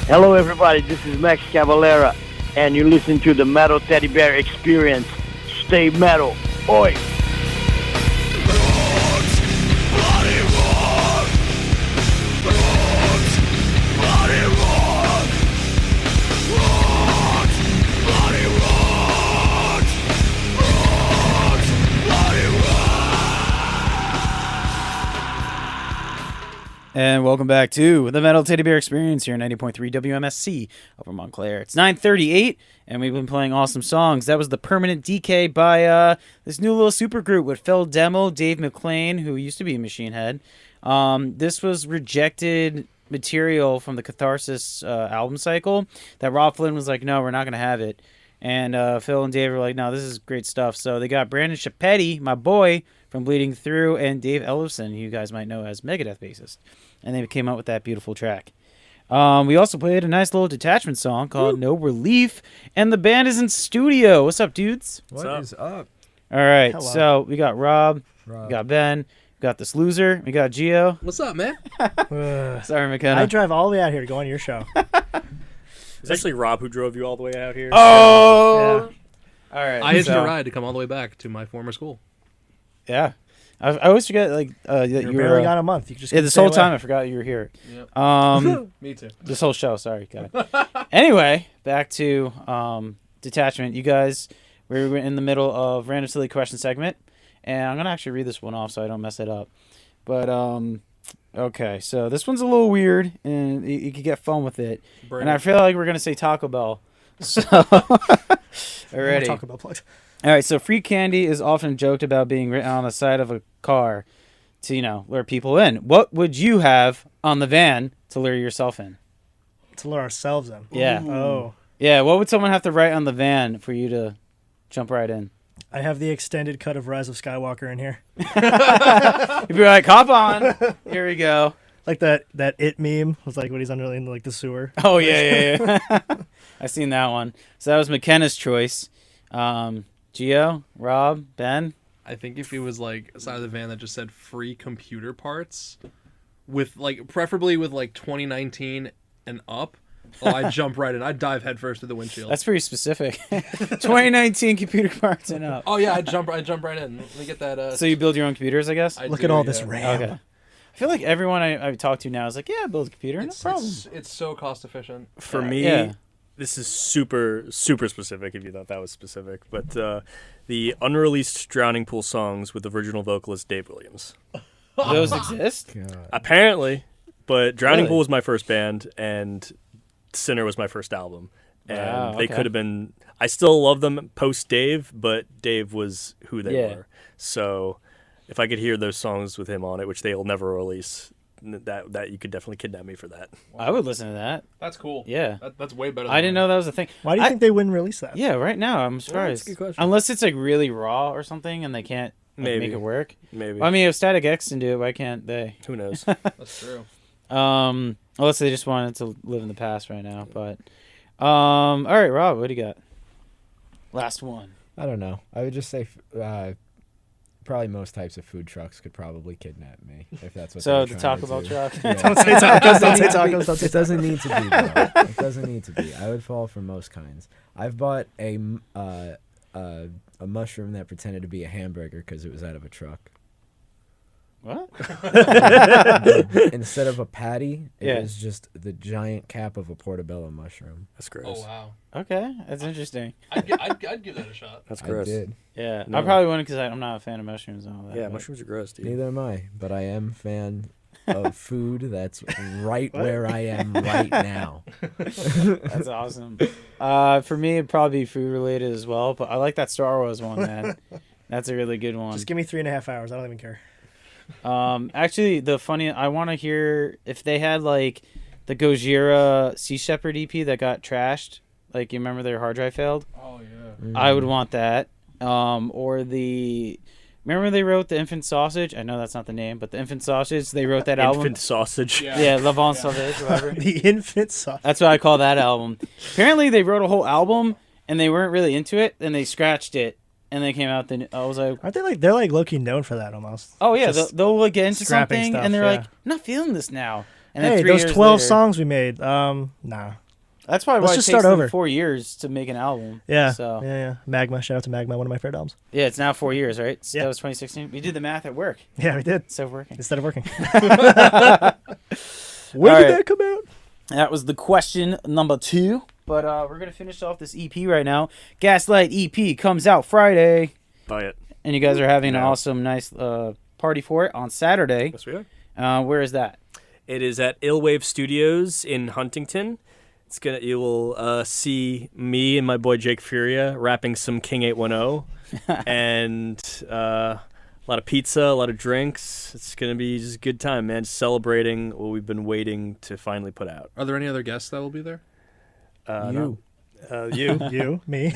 Hello, everybody. This is Max Cavalera, and you listen to the Metal Teddy Bear Experience. Stay metal. Oi! And welcome back to the Metal Teddy Bear Experience here on 90.3 WMSC over Montclair. It's 9:38, and we've been playing awesome songs. That was the Permanent Decay by this new little supergroup with Phil Demo, Dave McClain, who used to be Machine Head. This was rejected material from the Catharsis album cycle that Rob Folan was like, no, we're not going to have it. And Phil and Dave were like, no, this is great stuff. So they got Brandon Chapetti, my boy, from Bleeding Through, and Dave Ellefson, who you guys might know as Megadeth bassist. And they came out with that beautiful track. We also played a nice little Detachment song called No Relief, and the band is in studio. What's up, dudes? What is up? All right, Hello. so we got Rob, we got Ben, we got this loser, we got Gio. What's up, man? Sorry, I McKenna. drive all the way out here to go on your show. It's actually Rob who drove you all the way out here. Oh! All right. I hitched so, a ride to come all the way back to my former school. Yeah. I always forget, like, that You're you were... barely gone a month. You just Yeah, couldn't this stay whole away. time I forgot you were here. Yep. Me too. This whole show, sorry. God. Anyway, back to Detachment. You guys, we were in the middle of Random Silly Question segment, And I'm going to actually read this one off so I don't mess it up. But, okay, so this one's a little weird, and you could get fun with it. And I feel like we're going to say Taco Bell. So, already. Taco Bell plugs. All right, so free candy is often joked about being written on the side of a car to, lure people in. What would you have on the van to lure yourself in? To lure ourselves in. Yeah. Ooh. Oh. Yeah, what would someone have to write on the van for you to jump right in? I have the extended cut of Rise of Skywalker in here. You'd be like, hop on. Here we go. Like that It meme was like when he's under in like the sewer. Oh, yeah. I seen that one. So that was McKenna's choice. Gio, Rob, Ben? I think if it was like a side of the van that just said free computer parts, with like preferably with like 2019 and up, I'd jump right in. I'd dive headfirst through the windshield. That's pretty specific. 2019 computer parts and up. Oh yeah, I'd jump right in. Let me get that. So you build your own computers, I guess? Look at all this RAM. Okay. I feel like everyone I talk to now is like, yeah, build a computer, no problem. It's so cost efficient. For me, this is super, super specific if you thought that was specific. But the unreleased Drowning Pool songs with original vocalist Dave Williams. Those exist? God. Apparently. But Drowning Really? Pool was my first band, and Sinner was my first album. And Wow, they okay. could have been... I still love them post-Dave, but Dave was who they Yeah. were. So if I could hear those songs with him on it, which they'll never release, that you could definitely kidnap me for that. I would listen to that. That's cool. Yeah. That's way better than I didn't know that was a thing. Why do you think they wouldn't release that? Yeah, right now, I'm surprised. a good question. Unless it's like really raw or something and they can't make Maybe. it work. Maybe. Well, I mean, if Static X can do it, why can't they? Who knows? That's true. Unless they just wanted to live in the past right now. But, all right, Rob, what do you got? Last one. I don't know. I would just say probably most types of food trucks could probably kidnap me if that's what. So they're the trying Taco to Bell do. truck. Yeah. Don't say tacos. Don't say tacos. Don't say It doesn't need to be. Though. It doesn't need to be. I would fall for most kinds. I've bought a mushroom that pretended to be a hamburger because it was out of a truck. What? Instead of a patty, it Yeah. was just the giant cap of a portobello mushroom. That's gross. Oh wow. Okay, that's interesting. I'd give that a shot. That's I gross. did. Yeah, No. I probably wouldn't because I'm not a fan of mushrooms and all that. Yeah, but- mushrooms are gross, dude. Neither am I, but I am a fan of food that's right where I am right now. That's awesome. For me, it'd probably be food related as well, but I like that Star Wars one, man. That's a really good one. Just give me 3.5 hours. I don't even care. Actually, I want to hear if they had like the Gojira Sea Shepherd EP that got trashed. Like, you remember their hard drive failed? Oh yeah. I would want that. Or remember they wrote the Infant Sausage? I know that's not the name, but the Infant Sausage, they wrote that album. Infant sausage. Yeah, L'Avant Sauvage, whatever. The infant sauce. That's what I call that album. Apparently, they wrote a whole album and they weren't really into it, and they scratched it, and they came out. I was like, Aren't they like they're like low-key known for that almost? oh yeah, Just they'll like get into scrapping something, stuff, and they're yeah. like, I'm not feeling this now. And then Hey, 3 those years 12 later- songs we made. Nah. That's probably Let's why it just takes start them over. 4 years to make an album. Yeah. So Yeah. Magma. Shout out to Magma, one of my favorite albums. yeah, it's now 4 years, right? So Yeah. That was 2016. We did the math at work. Yeah, we did. So working. Instead of working. When did that come out? That was the question number 2. But we're gonna finish off this EP right now. Gaslight EP comes out Friday, Buy it. and you guys are having an No. awesome, nice party for it on Saturday. Yes, we are. Where is that? It is at Illwave Studios in Huntington. You will see me and my boy Jake Furia rapping some King 810, and a lot of pizza, a lot of drinks. It's gonna be just a good time, man. Just celebrating what we've been waiting to finally put out. Are there any other guests that will be there? You. You, me.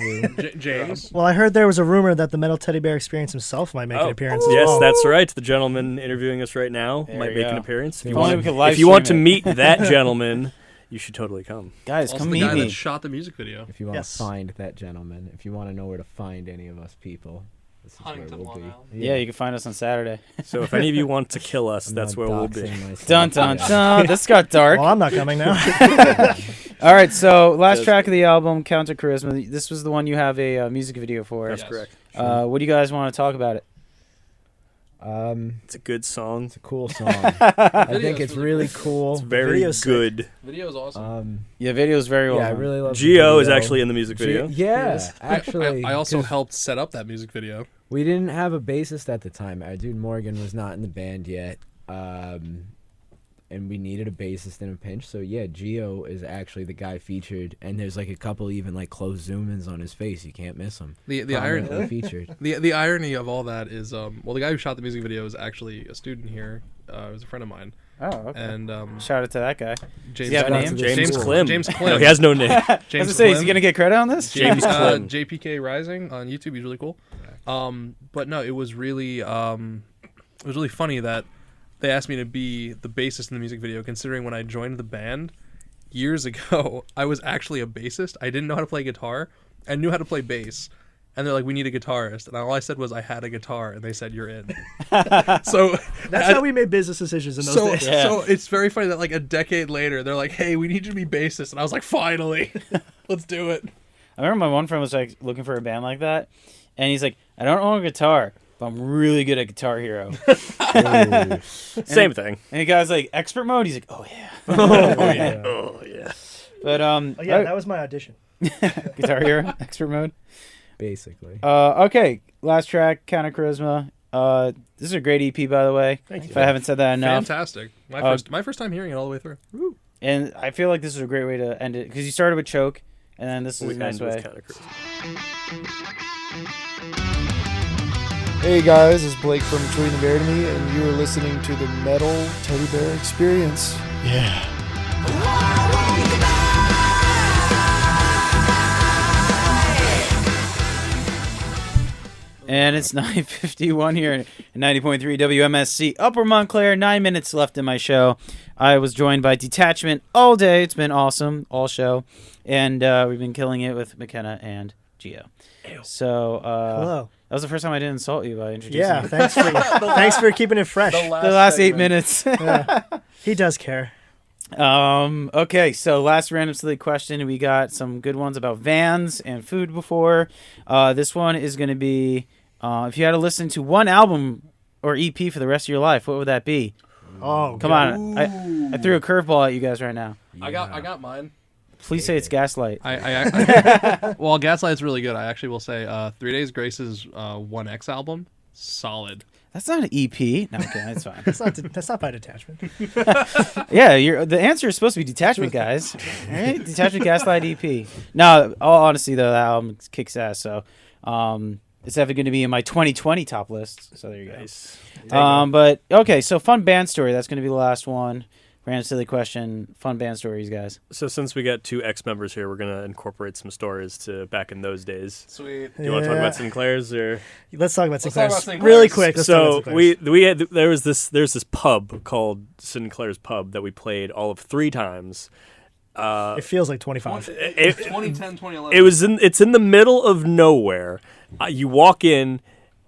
James. Well, I heard there was a rumor that the Metal Teddy Bear Experience himself might make an appearance. as Yes, well. that's right. The gentleman interviewing us right now There might you make an go. appearance. If only we could live If you want to stream it. meet that gentleman, you should totally come. Guys, Also come the meet guy me. that shot the music video. If you want Yes. to find that gentleman, if you want to know where to find any of us people, this is Huntington, where we'll Long be. Island. Yeah, you can find us on Saturday. So if any of you want to kill us, I'm that's not where we'll be. doxing myself. Dun dun Yeah. dun. This got dark. Well, I'm not coming now. All right, so last That's track of the album, Counter Charisma. This was the one you have a music video for. That's Yes. correct. What do you guys want to talk about it? It's a good song. It's a cool song. I think Video's it's really really cool. It's very Video's sick. good. Video is awesome. Yeah, video's very well Yeah, I done. really love. the Gio is video. actually in the music video. Yeah, Yes. actually. I also 'cause helped set up that music video. We didn't have a bassist at the time. Our dude Morgan was not in the band yet. And we needed a bassist in a pinch. So yeah, Gio is actually the guy featured, and there's like a couple even like close zoom-ins on his face. You can't miss him. The irony featured. The irony of all that is, the guy who shot the music video is actually a student here. He was a friend of mine. Oh, okay. And shout out to that guy. James. Does he have a name? James Klim. James Klim. No, he has no name. James Say, Klim. is he gonna get credit on this? James Klim. JPK Rising on YouTube. He's really cool. But no, it was really funny that they asked me to be the bassist in the music video, considering when I joined the band years ago, I was actually a bassist. I didn't know how to play guitar. I knew how to play bass. And they're like, we need a guitarist. And all I said was I had a guitar, and they said, you're in. So that's how we made business decisions in those days. Yeah. So it's very funny that like a decade later, they're like, hey, we need you to be bassist. And I was like, finally, let's do it. I remember my one friend was like looking for a band like that, and he's like, I don't own a guitar, but I'm really good at Guitar Hero. Same thing. And the guy's like, expert mode? He's like, oh yeah. Oh yeah. But that was my audition. Guitar Hero, expert mode. Basically. Okay, last track, Counter Charisma. This is a great EP, by the way. Thank you. If I haven't said that enough. Fantastic. My first time hearing it all the way through. And I feel like this is a great way to end it, because you started with Choke, and then this is We a nice end with way. Counter Charisma. Hey guys, it's Blake from Between the Bear to Me, and you are listening to the Metal Teddy Bear Experience. Yeah. And it's 9:51 here at 90.3 WMSC Upper Montclair. 9 minutes left in my show. I was joined by Detachment all day. It's been awesome, all show. And we've been killing it with McKenna and Gio. So Hello. That was the first time I didn't insult you by introducing you. Thanks for keeping it fresh. The last 8 minutes. Yeah. He does care. Okay, so last random silly question. We got some good ones about vans and food before. This one is going to be, if you had to listen to one album or EP for the rest of your life, what would that be? Oh, come on! I threw a curveball at you guys right now. Yeah. I got mine. Please say it's Gaslight. Well, Gaslight's really good. I actually will say 3 Days Grace's 1X album, solid. That's not an EP. No, okay, that's fine. That's not by Detachment. Yeah, the answer is supposed to be Detachment, guys. All right? Detachment Gaslight EP. No, all honesty though, that album kicks ass. So, it's definitely going to be in my 2020 top list. So there you go. Nice. But okay, so fun band story. That's going to be the last one. Random silly question. Fun band stories, guys. So since we got two ex-members here, we're gonna incorporate some stories to back in those days. Sweet. Do you want to talk about Sinclair's or? Let's talk about Sinclair's Sinclair's. really quick. So there's this pub called Sinclair's Pub that we played all of 3 times. It feels like 25. 2010, 2011. It's in the middle of nowhere. You walk in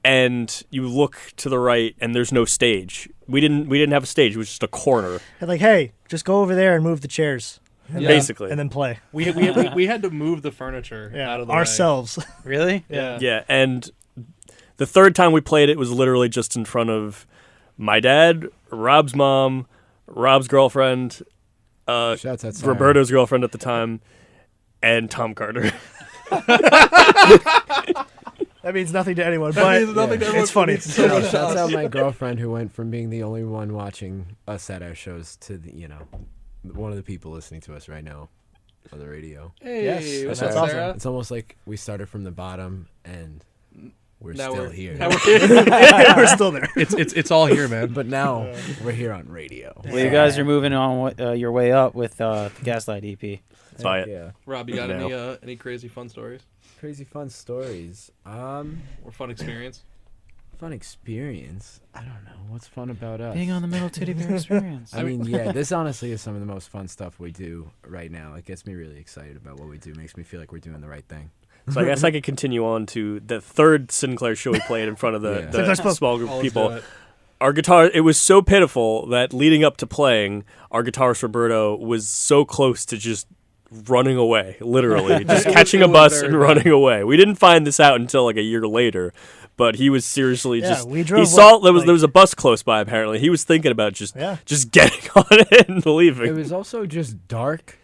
and you look to the right and there's no stage. We didn't have a stage. It was just a corner. And like, hey, just go over there and move the chairs. Basically. And then play. We had to move the furniture out of the ourselves. way. Really? Yeah, and the third time we played it was literally just in front of my dad, Rob's mom, Rob's girlfriend, Roberto's girlfriend at the time, and Tom Carter. That means nothing to anyone, but it's funny. Shouts out my girlfriend who went from being the only one watching us at our shows to one of the people listening to us right now on the radio. Hey, yes, what's that's up, awesome. Sarah? It's almost like we started from the bottom and we're still here. We're still there. It's all here, man. But now we're here on radio. Well, you guys are moving on your way up with the Gaslight EP. That's why Yeah. Rob, you got any crazy fun stories Crazy fun stories. or fun experience? Fun experience. I don't know. What's fun about us? Being on the Metal Teddy Bear Experience. I mean, yeah, this honestly is some of the most fun stuff we do right now. It gets me really excited about what we do. Makes me feel like we're doing the right thing. So I guess I could continue on to the third Sinclair show we played in front of the small group of people. Our guitar, it was so pitiful that leading up to playing, our guitarist Roberto was so close to just running away, literally. Just catching a bus and running away. We didn't find this out until like a year later, but he was seriously we drove he saw there was a bus close by apparently. He was thinking about just getting on it and leaving. It was also just dark.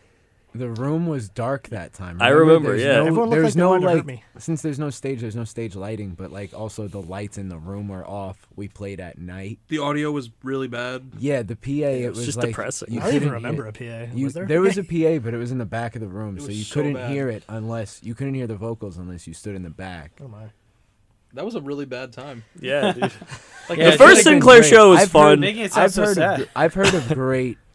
The room was dark that time. I remember, There's yeah. Everyone looked like they wanted to hurt me. Since there's no stage lighting, but like also the lights in the room were off. We played at night. The audio was really bad. Yeah, the PA, it was just like, depressing. you I don't even couldn't remember hear- a PA. Was there? There was a PA, but it was in the back of the room, so was you so couldn't bad. hear it unless you couldn't hear the vocals unless you stood in the back. Oh my. That was a really bad time. Yeah, dude. Like Yeah, the it's first like Sinclair great. show was I've fun. Making it sound so sad. I've heard of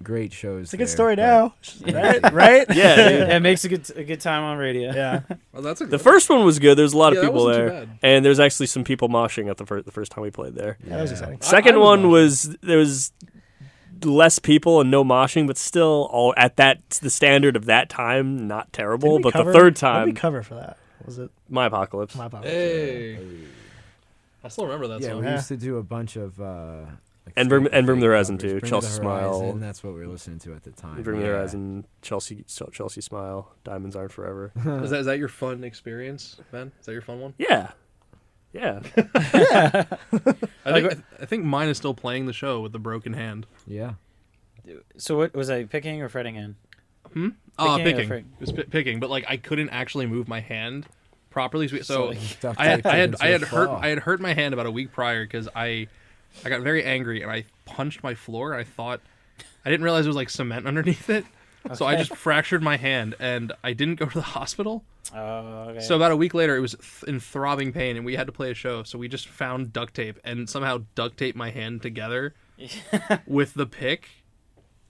great shows. It's a good there, story but- now, right? Right? Yeah, dude. It makes a good time on radio. Yeah. Well, that's a The first one was good. There's a lot Yeah, of that people wasn't too there, bad. and there's actually some people moshing at the first time we played there. That was exciting. Second I was one moshing. was there was less people and no moshing, but still all at the standard of that time, not terrible. Didn't we But cover- the third What did time, we cover for that? Was it My Apocalypse. My Apocalypse? Hey. I still remember that Yeah, song. we Yeah. used to do a bunch of. Like And Bring- State and Bring Fate the Horizon covers. too, Bring Chelsea the Smile. Horizon, that's what we were listening to at the time. Bring Me yeah. the Horizon, Chelsea Smile, Diamonds Aren't Forever. Is that your fun experience, Ben? Is that your fun one? Yeah, yeah. I think mine is still playing the show with the broken hand. Yeah. So what was I picking or fretting in? Oh, Picking or picking. fretting? It was picking, but like I couldn't actually move my hand properly. So Duct I had taped it into a hurt claw. I had hurt my hand about a week prior because I got very angry and I punched my floor. I didn't realize there was like cement underneath it, so I just fractured my hand and I didn't go to the hospital. Oh, okay. So about a week later, it was in throbbing pain, and we had to play a show. So we just found duct tape and somehow duct taped my hand together with the pick,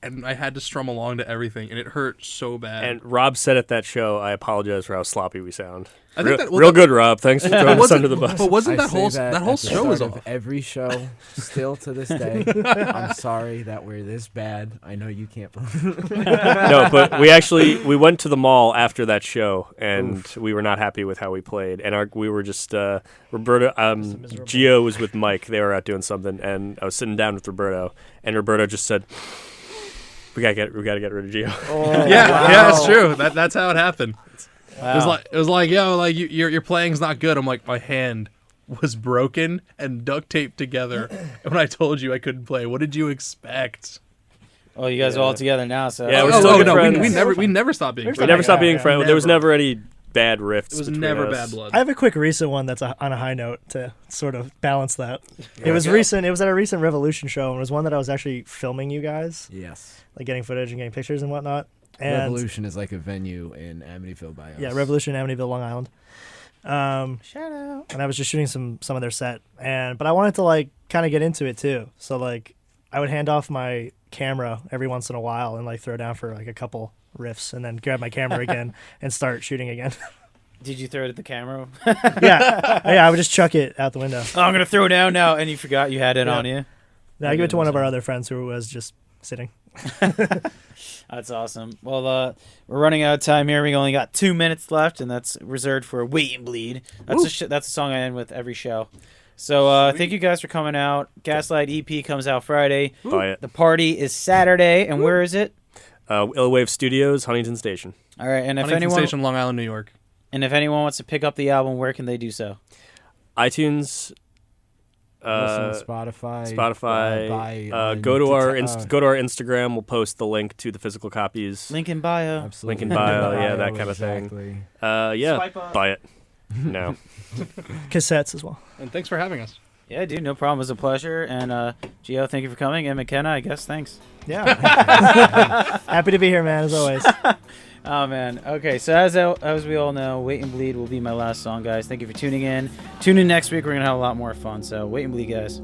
and I had to strum along to everything, and it hurt so bad. And Rob said at that show, "I apologize for how sloppy we sound." I think Real good, Rob. Thanks for throwing us under the bus. But wasn't I that say whole that that whole at the show was start of off? every show, still to this day. I'm sorry that we're this bad. I know you can't believe. No, but we went to the mall after that show, and we were not happy with how we played. And we were just Roberto. Gio was with Mike. They were out doing something, and I was sitting down with Roberto, and Roberto just said, "We gotta get rid of Gio." Oh, Yeah, it's true. That's how it happened. wow. It was like, yo, like your playing's not good. I'm like, my hand was broken and duct taped together. And when I told you I couldn't play, what did you expect? Oh, you guys are all together now, so Yeah, we're still good friends. We never stopped being We friends. never stopped being Yeah, friends. There was never any bad riffs. It was between never us. bad blood. I have a quick recent one that's on a high note to sort of balance that. It was recent. It was at a recent Revolution show, and it was one that I was actually filming you guys, Yes. like getting footage and getting pictures and whatnot. And Revolution is like a venue in Amityville by us. yeah, Revolution, Amityville, Long Island. shout out. And I was just shooting some of their set, but I wanted to like kind of get into it too. So like I would hand off my camera every once in a while and like throw down for like a couple riffs, and then grab my camera again and start shooting again. Did you throw it at the camera? Yeah, I would just chuck it out the window. Oh, I'm gonna throw it down now, and you forgot you had it Yeah. on you. Then I give it to one of our other friends who was just sitting. That's awesome. Well, we're running out of time here. We only got 2 minutes left, and that's reserved for Wait and Bleed. That's that's a song I end with every show. So thank you guys for coming out. Gaslight EP comes out Friday. Buy it. The party is Saturday, and where is it? Illwave Studios, Huntington Station. All right, and if Huntington anyone Station, Long Island, New York. wants to pick up the album, where can they do so? iTunes. Listen to Spotify. Go to our Instagram. We'll post the link to the physical copies. Link in bio. Absolutely. Link in bio, yeah, that kind of thing. exactly. Yeah, Swipe up. buy it. No. Cassettes as well. And thanks for having us. Yeah, dude, no problem. It was a pleasure. And Gio, thank you for coming. And McKenna, I guess, thanks. Yeah. Happy to be here, man, as always. Oh, man. Okay, so as we all know, Wait and Bleed will be my last song, guys. Thank you for tuning in. Tune in next week. We're going to have a lot more fun. So, Wait and Bleed, guys.